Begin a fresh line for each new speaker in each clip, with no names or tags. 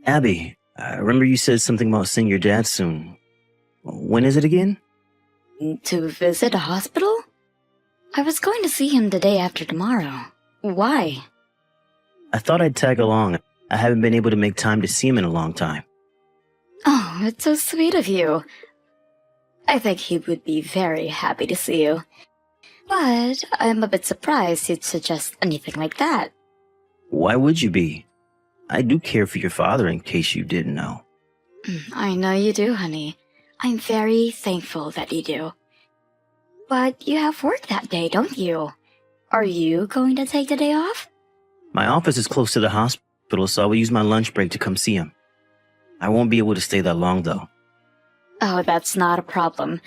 Abby, I remember you said something about seeing your dad soon. When is it again?
To visit a hospital? I was going to see him the day after tomorrow. Why?
I thought I'd tag along. I haven't been able to make time to see him in a long time.
Oh, it's so sweet of you. I think he would be very happy to see you. But I'm a bit surprised you'd suggest anything like that.
Why would you be? I do care for your father, in case you didn't know.
I know you do, honey. I'm very thankful that you do. But you have work that day, don't you? Are you going to take the day off?
My office is close to the hospital, so I will use my lunch break to come see him. I won't be able to stay that long, though.
Oh, that's not a problem.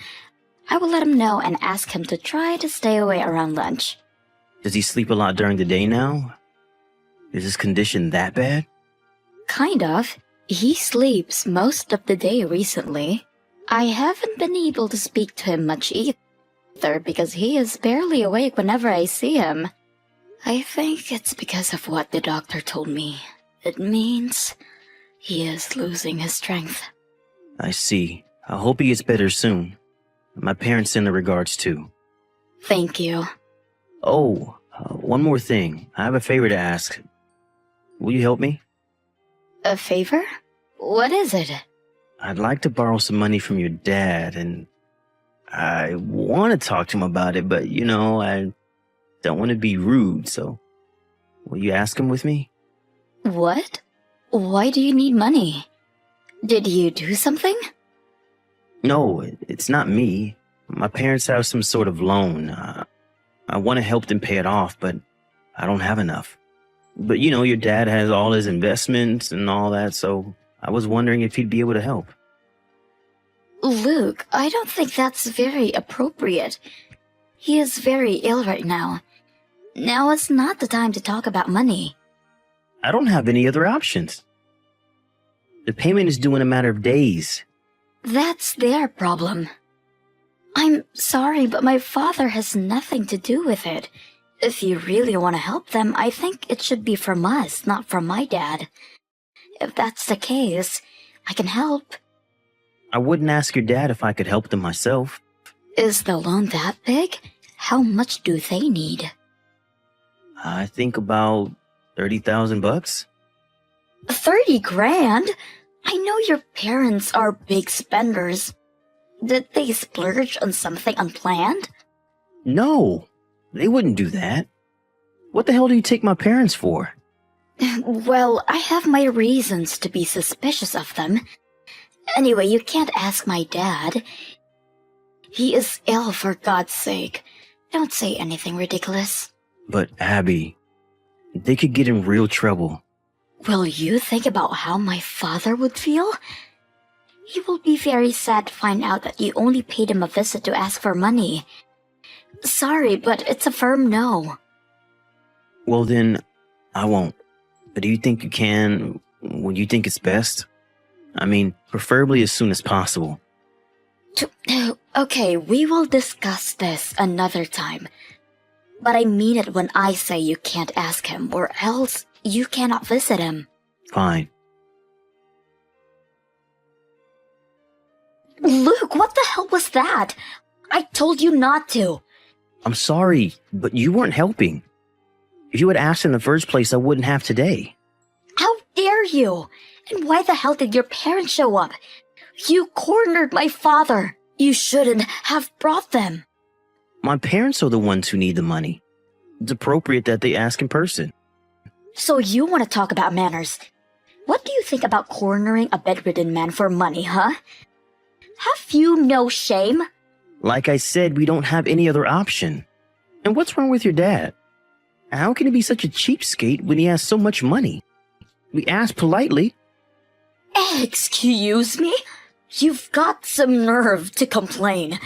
I will let him know and ask him to try to stay away around lunch.
Does he sleep a lot during the day now? Is his condition that bad?
Kind of. He sleeps most of the day recently. I haven't been able to speak to him much either because he is barely awake whenever I see him. I think it's because of what the doctor told me. It means he is losing his strength.
I see. I hope he gets better soon. My parents send their regards too.
Thank you.
Oh, one more thing. I have a favor to ask. Will you help me?
A favor? What is it?
I'd like to borrow some money from your dad, and I want to talk to him about it, but I don't want to be rude, so will you ask him with me?
What? Why do you need money? Did you do something?
No, it's not me. My parents have some sort of loan. I want to help them pay it off, but I don't have enough. But your dad has all his investments and all that, so I was wondering if he'd be able to help.
Luke, I don't think that's very appropriate. He is very ill right now. Now is not the time to talk about money.
I don't have any other options. The payment is due in a matter of days.
That's their problem. I'm sorry, but my father has nothing to do with it. If you really want to help them, I think it should be from us, not from my dad. If that's the case, I can help.
I wouldn't ask your dad if I could help them myself.
Is the loan that big? How much do they need?
I think about $30,000.
30 grand? I know your parents are big spenders. Did they splurge on something unplanned?
No, they wouldn't do that. What the hell do you take my parents for?
Well, I have my reasons to be suspicious of them. Anyway, you can't ask my dad. He is ill, for God's sake. Don't say anything ridiculous.
But Abby, they could get in real trouble.
Will you think about how my father would feel? He will be very sad to find out that you only paid him a visit to ask for money. Sorry, but it's a firm no.
Well then, I won't. But do you think you can? Would you think it's best? I mean, preferably as soon as possible.
Okay, we will discuss this another time. But I mean it when I say you can't ask him, or else you cannot visit him.
Fine.
Luke, what the hell was that? I told you not to.
I'm sorry, but you weren't helping. If you had asked in the first place, I wouldn't have today.
How dare you? And why the hell did your parents show up? You cornered my father. You shouldn't have brought them.
My parents are the ones who need the money. It's appropriate that they ask in person.
So you want to talk about manners? What do you think about cornering a bedridden man for money, huh? Have you no shame?
Like I said, we don't have any other option. And what's wrong with your dad? How can he be such a cheapskate when he has so much money? We asked politely.
Excuse me? You've got some nerve to complain.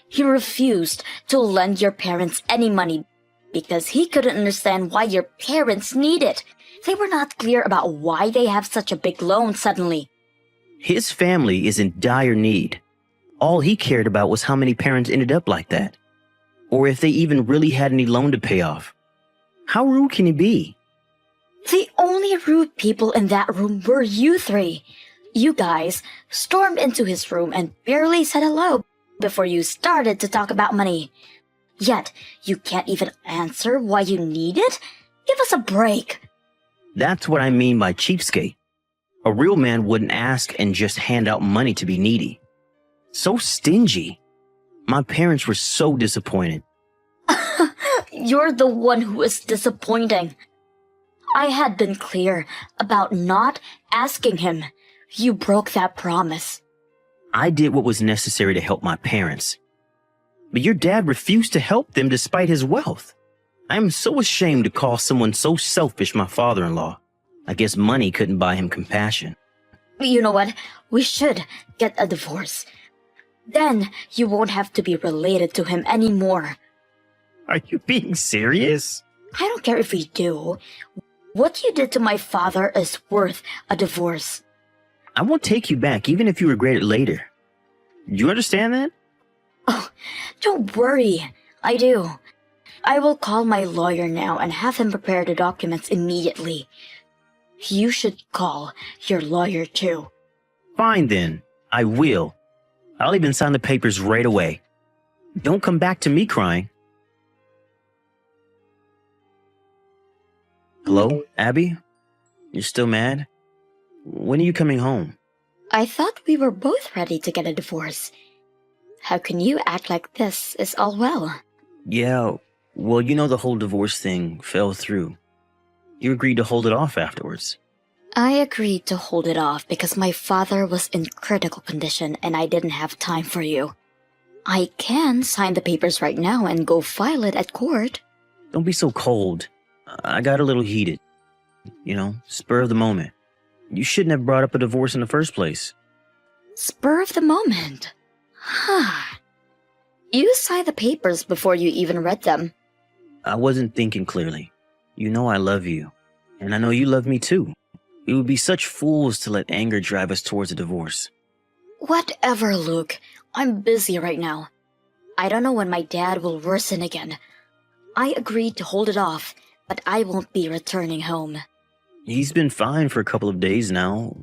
He refused to lend your parents any money because he couldn't understand why your parents need it. They were not clear about why they have such a big loan suddenly.
His family is in dire need. All he cared about was how many parents ended up like that, or if they even really had any loan to pay off. How rude can he be?
The only rude people in that room were you three. You guys stormed into his room and barely said hello before you started to talk about money. Yet, you can't even answer why you need it? Give us a break.
That's what I mean by cheapskate. A real man wouldn't ask and just hand out money to be needy. So stingy. My parents were so disappointed.
You're the one who is disappointing. I had been clear about not asking him. You broke that promise.
I did what was necessary to help my parents. But your dad refused to help them despite his wealth. I am so ashamed to call someone so selfish my father-in-law. I guess money couldn't buy him compassion.
You know what? We should get a divorce. Then you won't have to be related to him anymore.
Are you being serious?
I don't care if we do. What you did to my father is worth a divorce.
I won't take you back even if you regret it later. You understand that?
Oh, don't worry. I do. I will call my lawyer now and have him prepare the documents immediately. You should call your lawyer too.
Fine then. I will. I'll even sign the papers right away. Don't come back to me crying. Hello, Abby? You're still mad? When are you coming home?
I thought we were both ready to get a divorce. How can you act like this is all well?
Yeah, well, you know the whole divorce thing fell through. You agreed to hold it off afterwards.
I agreed to hold it off because my father was in critical condition and I didn't have time for you. I can sign the papers right now and go file it at court.
Don't be so cold. I got a little heated. You know, spur of the moment. You shouldn't have brought up a divorce in the first place.
Spur of the moment? Huh. You signed the papers before you even read them.
I wasn't thinking clearly. You know I love you. And I know you love me too. We would be such fools to let anger drive us towards a divorce.
Whatever, Luke. I'm busy right now. I don't know when my dad will worsen again. I agreed to hold it off, but I won't be returning home.
He's been fine for a couple of days now.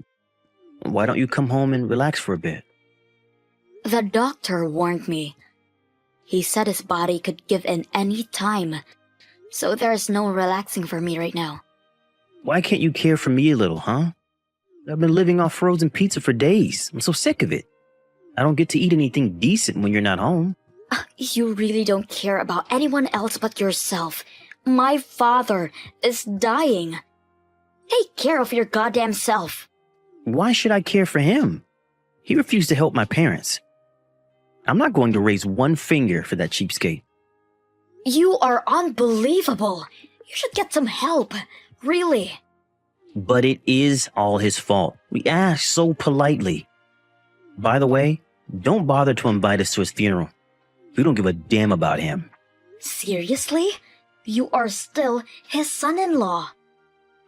Why don't you come home and relax for a bit?
The doctor warned me. He said his body could give in any time, so there's no relaxing for me right now.
Why can't you care for me a little, huh? I've been living off frozen pizza for days. I'm so sick of it. I don't get to eat anything decent when you're not home.
You really don't care about anyone else but yourself. My father is dying. Take care of your goddamn self.
Why should I care for him? He refused to help my parents. I'm not going to raise one finger for that cheapskate.
You are unbelievable. You should get some help. Really.
But it is all his fault. We asked so politely. By the way, don't bother to invite us to his funeral. We don't give a damn about him.
Seriously? You are still his son-in-law.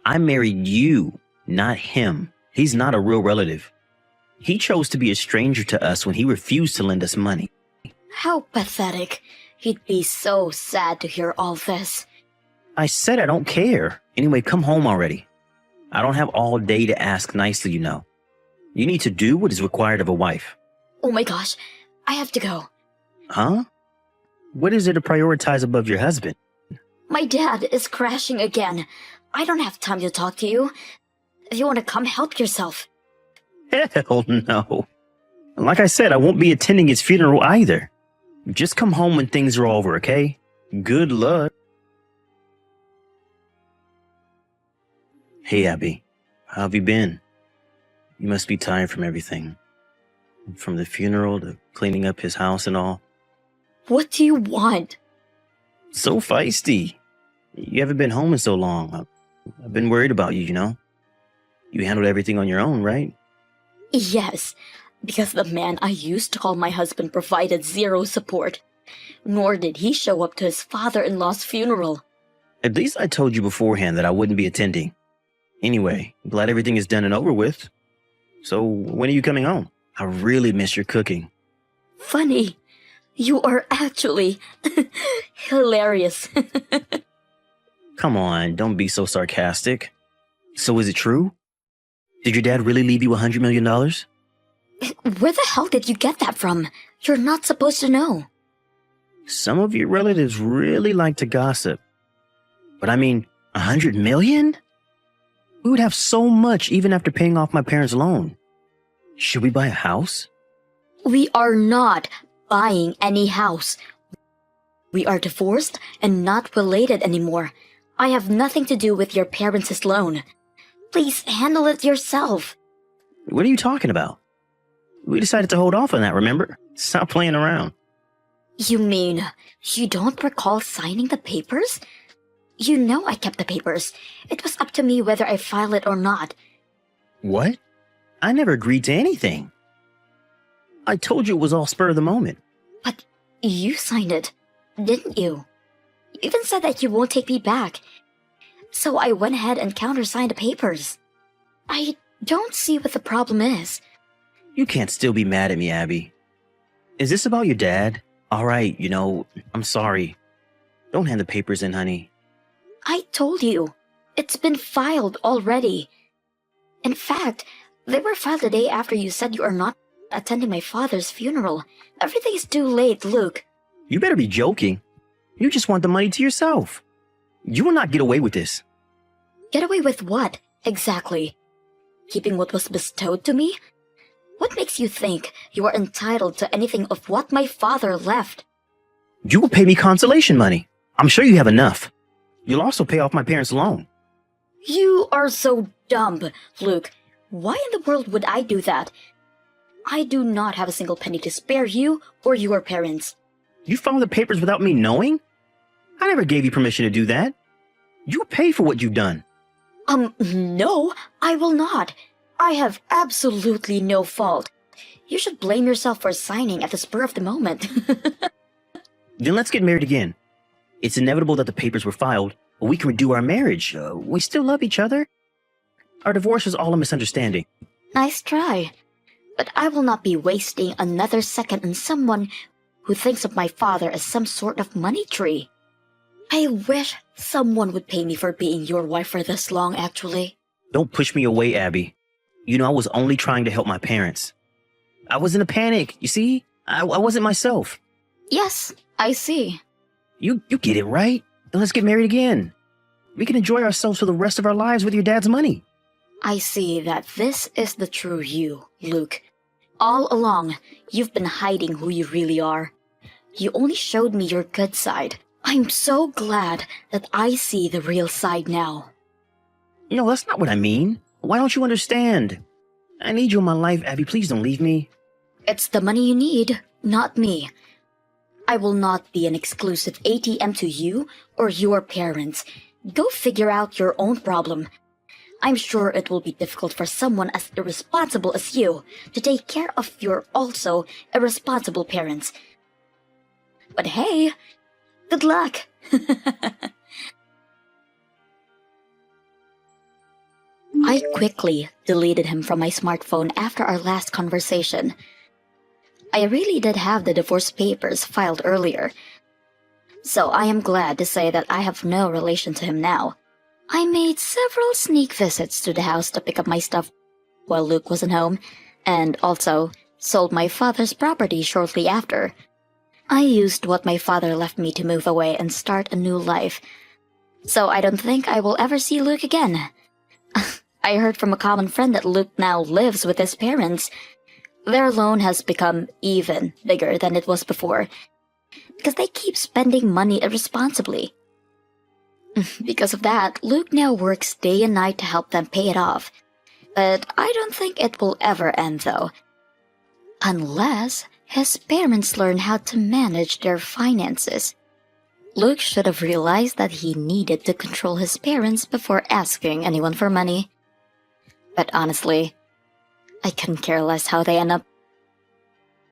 I married you, not him. He's not a real relative. He chose to be a stranger to us when he refused to lend us money.
How pathetic. He'd be so sad to hear all this.
I said I don't care. Anyway, come home already. I don't have all day to ask nicely, you know. You need to do what is required of a wife.
Oh my gosh, I have to go.
Huh? What is it to prioritize above your husband?
My dad is crashing again. I don't have time to talk to you. If you want to come, help yourself.
Hell no. Like I said, I won't be attending his funeral either. Just come home when things are over, okay? Good luck. Hey, Abby. How have you been? You must be tired from everything. From the funeral to cleaning up his house and all.
What do you want?
So feisty. You haven't been home in so long. I've been worried about you, you know? You handled everything on your own, right?
Yes, because the man I used to call my husband provided zero support. Nor did he show up to his father-in-law's funeral.
At least I told you beforehand that I wouldn't be attending. Anyway, glad everything is done and over with. So, when are you coming home? I really miss your cooking.
Funny. You are actually hilarious.
Come on, don't be so sarcastic. So is it true? Did your dad really leave you $100 million?
Where the hell did you get that from? You're not supposed to know.
Some of your relatives really like to gossip. But I mean, $100 million? We would have so much even after paying off my parents' loan. Should we buy a house?
We are not buying any house. We are divorced and not related anymore. I have nothing to do with your parents' loan. Please handle it yourself.
What are you talking about? We decided to hold off on that, remember? Stop playing around.
You mean you don't recall signing the papers? You know I kept the papers. It was up to me whether I file it or not.
What? I never agreed to anything. I told you it was all spur of the moment.
But you signed it, didn't you? You even said that you won't take me back. So I went ahead and countersigned the papers. I don't see what the problem is.
You can't still be mad at me, Abby. Is this about your dad? All right, I'm sorry. Don't hand the papers in, honey.
I told you. It's been filed already. In fact, they were filed the day after you said you are not attending my father's funeral. Everything is too late, Luke.
You better be joking. You just want the money to yourself. You will not get away with this.
Get away with what, exactly? Keeping what was bestowed to me? What makes you think you are entitled to anything of what my father left?
You will pay me consolation money. I'm sure you have enough. You'll also pay off my parents' loan.
You are so dumb, Luke. Why in the world would I do that? I do not have a single penny to spare you or your parents.
You filed the papers without me knowing? I never gave you permission to do that. You pay for what you've done.
No, I will not. I have absolutely no fault. You should blame yourself for signing at the spur of the moment.
Then let's get married again. It's inevitable that the papers were filed, but we can redo our marriage. We still love each other. Our divorce was all a misunderstanding.
Nice try. But I will not be wasting another second on someone who thinks of my father as some sort of money tree. I wish someone would pay me for being your wife for this long, actually.
Don't push me away, Abby. I was only trying to help my parents. I was in a panic, you see? I wasn't myself.
Yes, I see.
You get it, right? Then let's get married again. We can enjoy ourselves for the rest of our lives with your dad's money.
I see that this is the true you, Luke. All along, you've been hiding who you really are. You only showed me your good side. I'm so glad that I see the real side now.
That's not what I mean. Why don't you understand? I need you in my life, Abby. Please don't leave me.
It's the money you need, not me. I will not be an exclusive ATM to you or your parents. Go figure out your own problem. I'm sure it will be difficult for someone as irresponsible as you to take care of your also irresponsible parents. But hey, good luck! I quickly deleted him from my smartphone after our last conversation. I really did have the divorce papers filed earlier, so I am glad to say that I have no relation to him now. I made several sneak visits to the house to pick up my stuff while Luke wasn't home, and also sold my father's property shortly after. I used what my father left me to move away and start a new life, so I don't think I will ever see Luke again. I heard from a common friend that Luke now lives with his parents. Their loan has become even bigger than it was before, because they keep spending money irresponsibly. Because of that, Luke now works day and night to help them pay it off. But I don't think it will ever end, though. Unless his parents learn how to manage their finances. Luke should have realized that he needed to control his parents before asking anyone for money. But honestly, I couldn't care less how they end up.